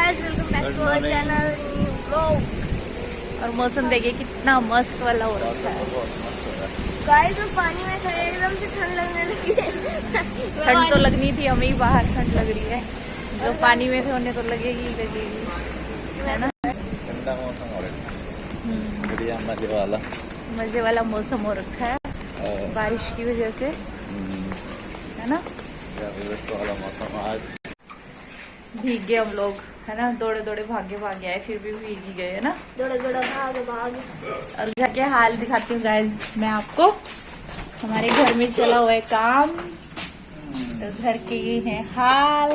Guys, welcome back to our channel vlog. और मौसम देखिए कितना मस्त वाला हो रहा है गाइस। तो पानी में खड़े एकदम से ठंड लगने लगी है। ठंड तो लगनी थी, हमें ही बाहर ठंड लग रही है। जो पानी में थे उन्हें तो लगेगी है ना। ठंडा मौसम हो रहा है, बढ़िया मजे वाला मौसम हो रखा है बारिश की वजह से, है ना। वाला मौसम आज भीग गए हम लोग, है ना। दौड़े दौड़े भागे आए, फिर भी भीग ही गए, है ना। दौड़े दौड़े भाग। और घर के हाल दिखाती हूँ गाइस मैं आपको। हमारे घर में चला हुआ है काम, तो घर के ये है हाल।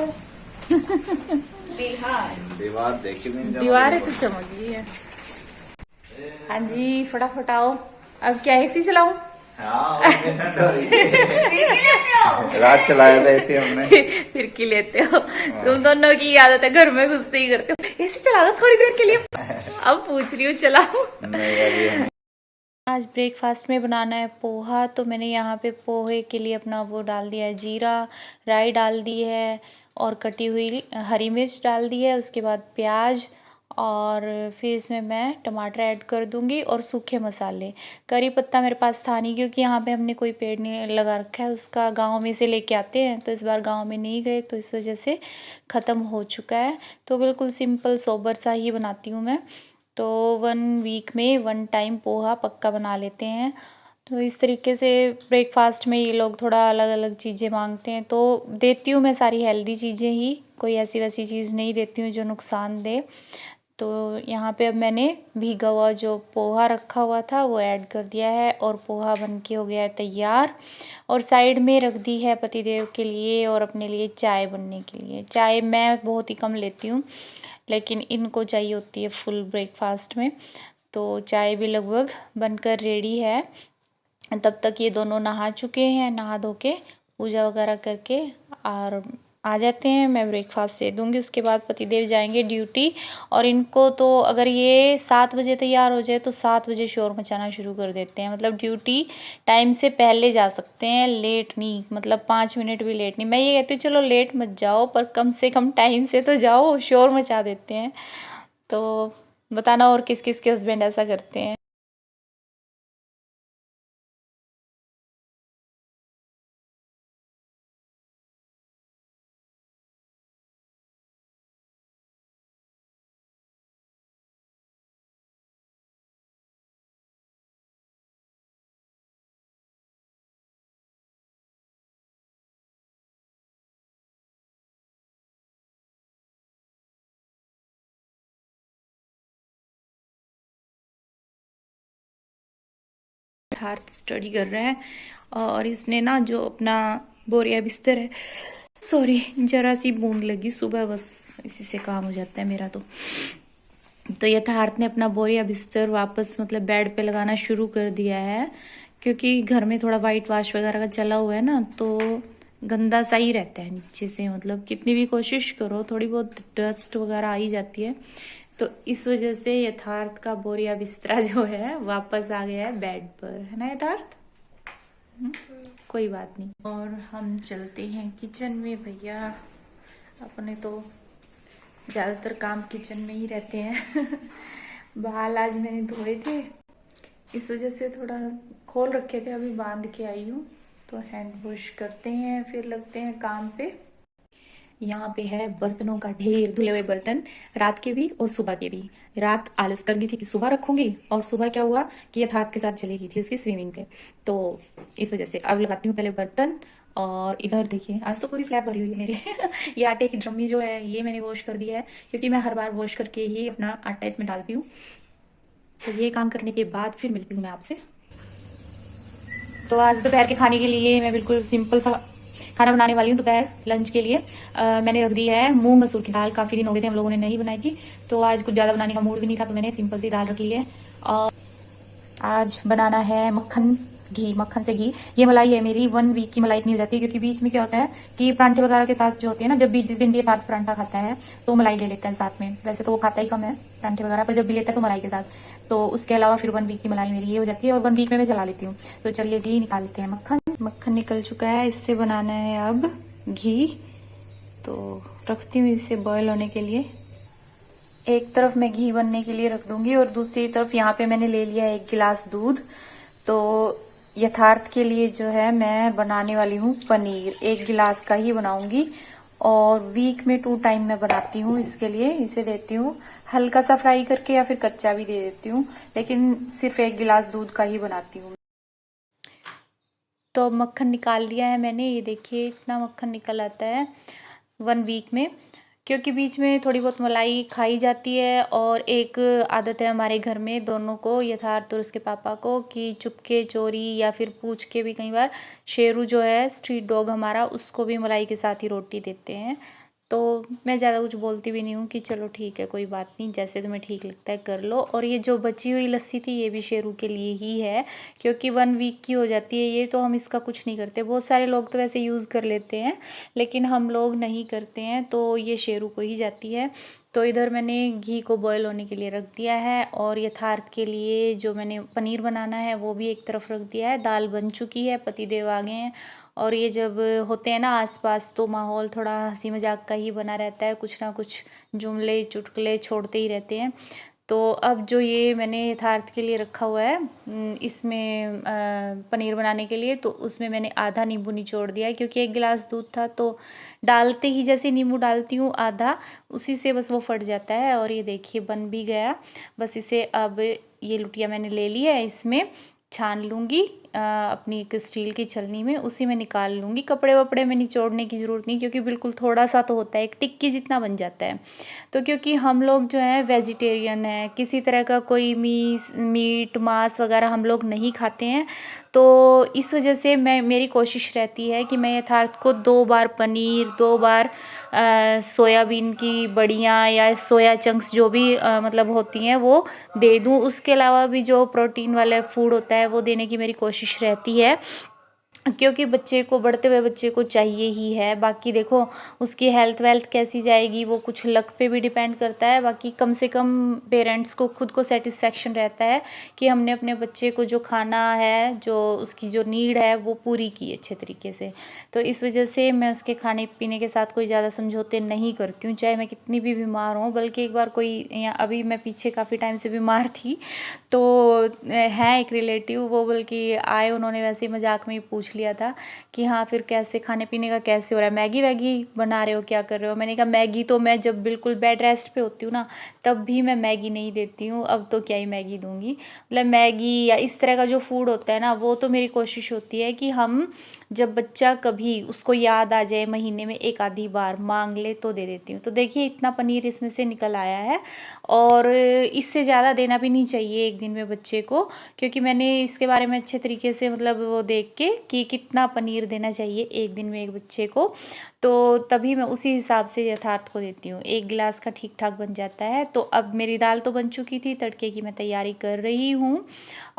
दीवार देखी नहीं, दीवारें तो चमक गई है। हाँ जी, फटाफट आओ। अब क्या एसी चलाऊं? रात चलाया था ऐसे हमने। फिर की लेते हो तुम दोनों की आदत है, घर में घुसते ही करते हो। एसी चला दो थोड़ी देर के लिए। अब पूछ रही हूँ चलाओ। आज ब्रेकफास्ट में बनाना है पोहा, तो मैंने यहाँ पे पोहे के लिए अपना वो डाल दिया है, जीरा राई डाल दी है और कटी हुई हरी मिर्च डाल दी है। उसके बाद प्याज, और फिर इसमें मैं टमाटर ऐड कर दूंगी और सूखे मसाले। करी पत्ता मेरे पास था नहीं, क्योंकि यहाँ पे हमने कोई पेड़ नहीं लगा रखा है उसका, गांव में से लेके आते हैं, तो इस बार गांव में नहीं गए, तो इस वजह से ख़त्म हो चुका है। तो बिल्कुल सिंपल सोबर सा ही बनाती हूँ मैं। तो 1 वीक में 1 टाइम पोहा पक्का बना लेते हैं। तो इस तरीके से ब्रेकफास्ट में ये लोग थोड़ा अलग अलग चीज़ें मांगते हैं, तो देती हूँ मैं सारी हेल्दी चीज़ें ही, कोई ऐसी वैसी चीज़ नहीं देती हूँ जो नुकसान दे। तो यहाँ पे अब मैंने भीगा हुआ जो पोहा रखा हुआ था वो ऐड कर दिया है, और पोहा बन के हो गया है तैयार। और साइड में रख दी है पतिदेव के लिए और अपने लिए चाय बनने के लिए। चाय मैं बहुत ही कम लेती हूँ, लेकिन इनको चाहिए होती है फुल ब्रेकफास्ट में। तो चाय भी लगभग बनकर रेडी है। तब तक ये दोनों नहा चुके हैं, नहा धो के पूजा वगैरह करके और आ जाते हैं। मैं ब्रेकफास्ट दे दूंगी, उसके बाद पतिदेव जाएंगे ड्यूटी। और इनको तो अगर ये 7 बजे तैयार हो जाए तो 7 बजे शोर मचाना शुरू कर देते हैं। मतलब ड्यूटी टाइम से पहले जा सकते हैं, लेट नहीं, मतलब 5 मिनट भी लेट नहीं। मैं ये कहती हूँ चलो लेट मत जाओ, पर कम से कम टाइम से तो जाओ, शोर मचा देते हैं। तो बताना और किस किस के हस्बैंड ऐसा करते हैं। सिद्धार्थ स्टडी कर रहा है, और इसने ना जो अपना बोरिया बिस्तर है, सॉरी जरा सी बूंद लगी सुबह, बस इसी से काम हो जाता है मेरा। तो यथार्थ ने अपना बोरिया बिस्तर वापस मतलब बेड पे लगाना शुरू कर दिया है, क्योंकि घर में थोड़ा वाइट वॉश वगैरह का चला हुआ है ना, तो गंदा सा ही रहता है नीचे से। मतलब कितनी भी कोशिश करो थोड़ी बहुत डस्ट वगैरह आ ही जाती है। तो इस वजह से यथार्थ का बोरिया बिस्तरा जो है वापस आ गया है बेड पर, है ना यथार्थ। कोई बात नहीं। और हम चलते हैं किचन में भैया। अपने तो ज्यादातर काम किचन में ही रहते हैं। बाल आज मैंने धोए थे, इस वजह से थोड़ा खोल रखे थे, अभी बांध के आई हूँ। तो हैंड वॉश करते हैं, फिर लगते हैं काम पे। यहाँ पे है बर्तनों का ढेर, धुले हुए बर्तन, रात के भी और सुबह के भी। रात आलस कर गई थी कि सुबह रखूंगी, और सुबह क्या हुआ कि यथार्थ के साथ चली गई थी उसकी स्विमिंग पे। तो इस वजह से अब लगाती हूँ पहले बर्तन। और इधर देखिए आज तो पूरी स्लैब भरी हुई है मेरे। ये आटे की ड्रमी जो है ये मैंने वॉश कर दिया है, क्योंकि मैं हर बार वॉश करके ही अपना आटा इसमें डालती हूँ। तो ये काम करने के बाद फिर मिलती हूँ मैं आपसे। तो आज दोपहर के खाने के लिए मैं बिल्कुल सिंपल सा खाना बनाने वाली हूँ। दोपहर लंच के लिए मैंने रख दी है मूंग मसूर की दाल। काफ़ी दिन हो गए थे हम लोगों ने नहीं बनाई थी, तो आज कुछ ज़्यादा बनाने का मूड भी नहीं था, तो मैंने सिंपल सी दाल रख ली है। और आज बनाना है मक्खन घी, मक्खन से घी। ये मलाई है मेरी 1 वीक की मलाई इतनी हो जाती है, क्योंकि बीच में क्या होता है कि परांठे वगैरह के साथ जो होते हैं ना, जब भी जिस दिन भी साथ परांठा खाता है तो मलाई ले लेता है साथ में। वैसे तो वो खाता ही कम है परांठे वगैरह, पर जब भी लेता है तो मलाई के साथ। तो उसके अलावा फिर 1 वीक की मलाई मेरी ये हो जाती है, और 1 वीक में मैं चला लेती हूँ। तो चलिए जी निकालते हैं मक्खन। मक्खन निकल चुका है, इससे बनाना है अब घी। तो रखती हूँ इसे बॉयल होने के लिए। एक तरफ मैं घी बनने के लिए रख दूंगी और दूसरी तरफ यहाँ पे मैंने ले लिया 1 गिलास दूध। तो यथार्थ के लिए जो है मैं बनाने वाली हूँ पनीर, 1 गिलास का ही बनाऊंगी और वीक में 2 टाइम मैं बनाती हूँ। इसके लिए इसे देती हूँ हल्का सा फ्राई करके या फिर कच्चा भी दे देती हूँ, लेकिन सिर्फ 1 गिलास दूध का ही बनाती हूँ। तो अब मक्खन निकाल लिया है मैंने, ये देखिए इतना मक्खन निकल आता है 1 वीक में, क्योंकि बीच में थोड़ी बहुत मलाई खाई जाती है। और एक आदत है हमारे घर में दोनों को, यथार्थ और उसके पापा को, कि चुपके चोरी या फिर पूछ के भी कई बार शेरू जो है स्ट्रीट डॉग हमारा, उसको भी मलाई के साथ ही रोटी देते हैं। तो मैं ज़्यादा कुछ बोलती भी नहीं हूँ कि चलो ठीक है कोई बात नहीं, जैसे तुम्हें ठीक लगता है कर लो। और ये जो बची हुई लस्सी थी ये भी शेरू के लिए ही है, क्योंकि 1 वीक की हो जाती है ये, तो हम इसका कुछ नहीं करते। बहुत सारे लोग तो वैसे यूज़ कर लेते हैं लेकिन हम लोग नहीं करते हैं, तो ये शेरू को ही जाती है। तो इधर मैंने घी को बॉयल होने के लिए रख दिया है और यथार्थ के लिए जो मैंने पनीर बनाना है वो भी एक तरफ रख दिया है। दाल बन चुकी है, पतिदेव आ गए हैं और ये जब होते हैं ना आसपास तो माहौल थोड़ा हंसी मजाक का ही बना रहता है, कुछ ना कुछ जुमले चुटकुले छोड़ते ही रहते हैं। तो अब जो ये मैंने यथार्थ के लिए रखा हुआ है इसमें पनीर बनाने के लिए, तो उसमें मैंने आधा नींबू निचोड़ दिया है, क्योंकि 1 गिलास दूध था तो डालते ही जैसे नींबू डालती हूँ आधा, उसी से बस वो फट जाता है। और ये देखिए बन भी गया। बस इसे अब ये लुटिया मैंने ले ली है, इसमें छान लूँगी अपनी एक स्टील की छलनी में, उसी में निकाल लूँगी। कपड़े वपड़े में निचोड़ने की ज़रूरत नहीं, क्योंकि बिल्कुल थोड़ा सा तो होता है, एक टिक्की जितना बन जाता है। तो क्योंकि हम लोग जो है वेजिटेरियन है, किसी तरह का कोई मीट मांस वगैरह हम लोग नहीं खाते हैं, तो इस वजह से मेरी कोशिश रहती है कि मैं यथार्थ को 2 बार पनीर, 2 बार सोयाबीन की बड़ियाँ या सोया चंक्स जो भी मतलब होती हैं वो दे दूँ। उसके अलावा भी जो प्रोटीन वाला फूड होता है वो देने की मेरी कोशिश रहती है, क्योंकि बच्चे को, बढ़ते हुए बच्चे को चाहिए ही है। बाकी देखो उसकी हेल्थ वेल्थ कैसी जाएगी वो कुछ लक पे भी डिपेंड करता है। बाकी कम से कम पेरेंट्स को खुद को सेटिस्फेक्शन रहता है कि हमने अपने बच्चे को जो खाना है, जो उसकी जो नीड है वो पूरी की अच्छे तरीके से। तो इस वजह से मैं उसके खाने पीने के साथ कोई ज़्यादा समझौते नहीं करती हूँ, चाहे मैं कितनी भी बीमार हूँ। बल्कि एक बार अभी मैं पीछे काफ़ी टाइम से बीमार थी, तो है एक रिलेटिव, वो बल्कि आए, उन्होंने वैसे ही मजाक में ही पूछ लिया था कि हाँ फिर कैसे खाने पीने का कैसे हो रहा है, मैगी वैगी बना रहे हो, क्या कर रहे हो। मैंने कहा मैगी तो मैं जब बिल्कुल बेड रेस्ट पे होती हूँ ना तब भी मैं मैगी नहीं देती हूँ, अब तो क्या ही मैगी दूंगी। मतलब मैगी या इस तरह का जो फूड होता है ना, वो तो मेरी कोशिश होती है कि हम जब बच्चा कभी उसको याद आ जाए, महीने में 1 आधी बार मांग ले तो दे देती हूँ। तो देखिए इतना पनीर इसमें से निकल आया है, और इससे ज़्यादा देना भी नहीं चाहिए एक दिन में बच्चे को, क्योंकि मैंने इसके बारे में अच्छे तरीके से मतलब वो देख के कि कितना पनीर देना चाहिए एक दिन में एक बच्चे को, तो तभी मैं उसी हिसाब से यथार्थ को देती हूँ। 1 गिलास का ठीक ठाक बन जाता है। तो अब मेरी दाल तो बन चुकी थी, तड़के की मैं तैयारी कर रही हूँ,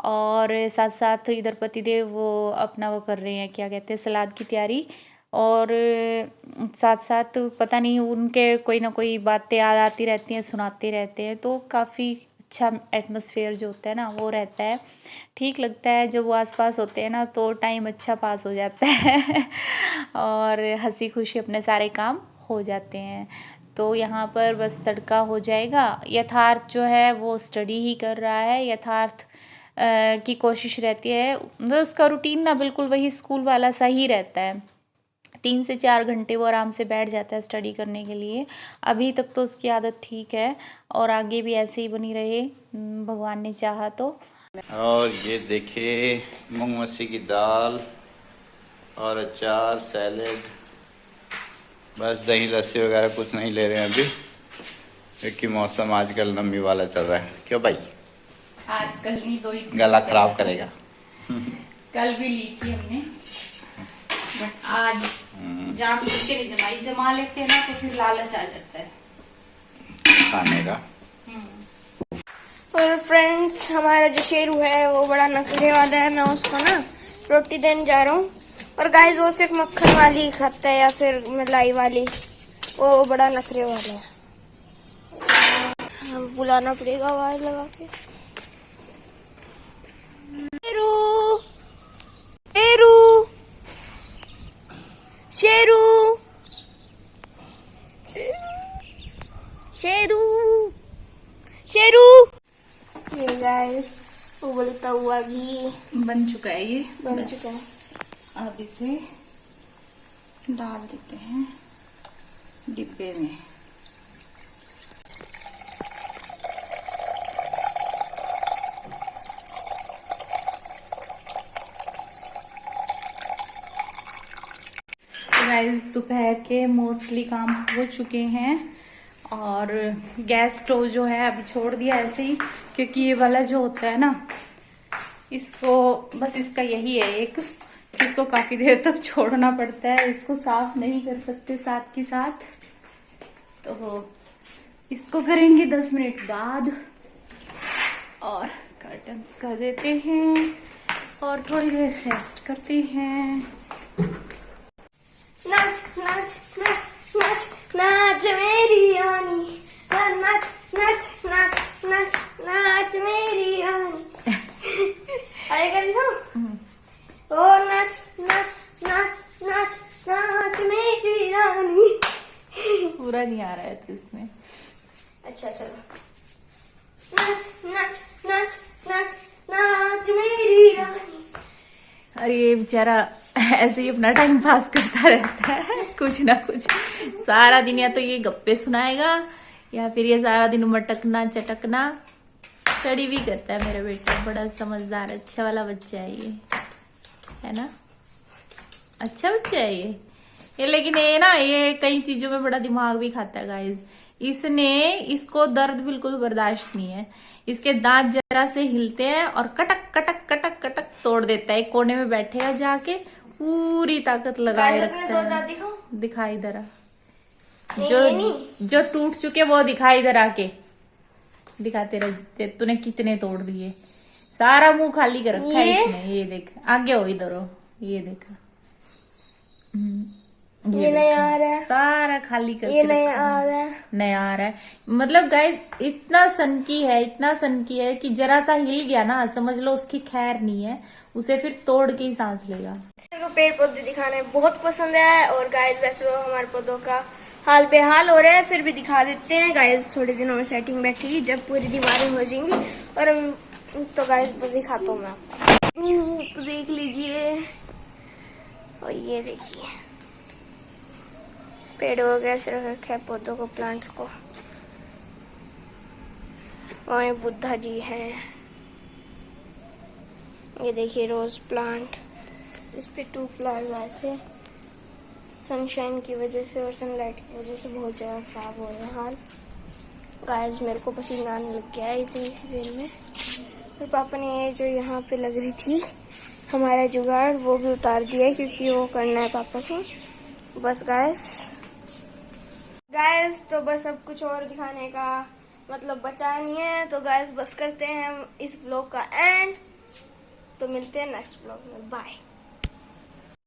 और साथ साथ इधर पतिदेव वो अपना वो कर रहे हैं, क्या कहते हैं, सलाद की तैयारी। और साथ साथ पता नहीं उनके कोई ना कोई बातें याद आती रहती हैं, सुनाते रहते हैं, तो काफ़ी अच्छा एटमॉस्फेयर जो होता है ना वो रहता है। ठीक लगता है जब वो आसपास होते हैं ना, तो टाइम अच्छा पास हो जाता है और हंसी खुशी अपने सारे काम हो जाते हैं। तो यहाँ पर बस तड़का हो जाएगा। यथार्थ जो है वो स्टडी ही कर रहा है। यथार्थ की कोशिश रहती है, मतलब उसका रूटीन ना बिल्कुल वही स्कूल वाला सा ही रहता है। 3 से 4 घंटे वो आराम से बैठ जाता है स्टडी करने के लिए। अभी तक तो उसकी आदत ठीक है और आगे भी ऐसे ही बनी रहे, भगवान ने चाहा तो। और ये देखिए मूंग मस्सी की दाल और अचार, सैलेड, बस दही लस्सी वगैरह कुछ नहीं ले रहे हैं अभी, क्योंकि मौसम आजकल नमी वाला चल रहा है। क्यों भाई? आजकल नहीं, तो गला खराब करेगा। कल भी ली थी हमने, बट आज जहाँ के नहीं जमा लेते हैं ना, तो फिर लालच आ जाता है खाने का। और फ्रेंड्स, हमारा जो शेरू है वो बड़ा नखरे वाला है, मैं उसको ना रोटी देने जा रहा हूँ। और गाइस वो सिर्फ मक्खन वाली खाता है या फिर मलाई वाली, वो बड़ा नखरे वाला है। हम बुलाना पड़ेगा आवाज लगा के। शेरू, शेरू, शेरू, शेरू, शेरू। ये गाइस उबलता हुआ घी बन चुका है, ये बन चुका है। अब इसे डाल देते हैं डिब्बे में। गाइस दोपहर के मोस्टली काम हो चुके हैं और गैस स्टोव जो है अभी छोड़ दिया ऐसे ही, क्योंकि ये वाला जो होता है ना, इसको बस इसका यही है एक, इसको काफी देर तक छोड़ना पड़ता है, इसको साफ नहीं कर सकते साथ के साथ, तो इसको करेंगे 10 मिनट बाद और कर्टन्स कर देते हैं और थोड़ी देर रेस्ट करते हैं। नाच नाच नाच नाच नाच मेरी रानी, नाच नाच नाच नाच नाच मेरी रानी। आएगा दिखाओ। ओ नाच नाच नाच नाच नाच मेरी रानी। पूरा नहीं आ रहा है तो इसमें। अच्छा चलो। नाच नाच नाच नाच नाच मेरी रानी। अरे ये बेचारा ऐसे ही अपना टाइम पास करता रहता है, कुछ ना कुछ सारा दिन, या तो ये गप्पे सुनाएगा या फिर ये सारा दिन मटकना चटकना। स्टडी भी करता है मेरा बेटा, बड़ा समझदार अच्छा वाला बच्चा है ये, है ना, अच्छा बच्चा है ये लेकिन ये ना, ये कई चीजों में बड़ा दिमाग भी खाता है गाइज। इसको दर्द बिल्कुल बर्दाश्त नहीं है, इसके दांत जरा से हिलते हैं और कटक कटक कटक कटक तोड़ देता है। एक कोने में बैठेगा जाके, पूरी ताकत लगाए रखता है। दिखाई दरा जो टूट चुके वो दिखाई दरा के दिखाते रहते, तूने कितने तोड़ दिए, सारा मुंह खाली कर रखा है इसने। ये देख, आगे हो, इधर हो, ये देखा, ये नहीं आ रहा है, सारा खाली करके ये नहीं आ रहा है, नहीं आ रहा है। मतलब गाइस इतना सनकी है, इतना सनकी है कि जरा सा हिल गया ना, समझ लो उसकी खैर नहीं है, उसे फिर तोड़ के ही सांस लेगा। मेरे को पेड़ पौधे दिखाने बहुत पसंद है और गाइस वैसे तो हमारे पौधों का हाल बेहाल हो रहा है, फिर भी दिखा देते हैं गाइस। थोड़े दिनों में सेटिंग बैठेगी, जब पूरी दीवारें हो जाएंगी और तो गाइस बस दिखाता हूँ मैं आपको, देख लीजिए। और ये देखिए पेड़ वगैरह से रखा है पौधों को, प्लांट्स को। और बुद्धा जी हैं, ये देखिए रोज प्लांट, इस पे 2 फ्लावर्स आए थे, सनशाइन की वजह से और सनलाइट की वजह से बहुत ज़्यादा खराब हो रहे हैं हाल। गाइस मेरे को पसीना आने लग गया है इतनी सी देर में। फिर पापा ने ये जो यहाँ पे लग रही थी हमारा जुगाड़, वो भी उतार दिया क्योंकि वो करना है पापा को। बस गाइस तो बस अब कुछ और दिखाने का मतलब बचा नहीं है, तो गाइस बस करते हैं हम इस ब्लॉग का एंड। तो मिलते हैं नेक्स्ट ब्लॉग में, बाय।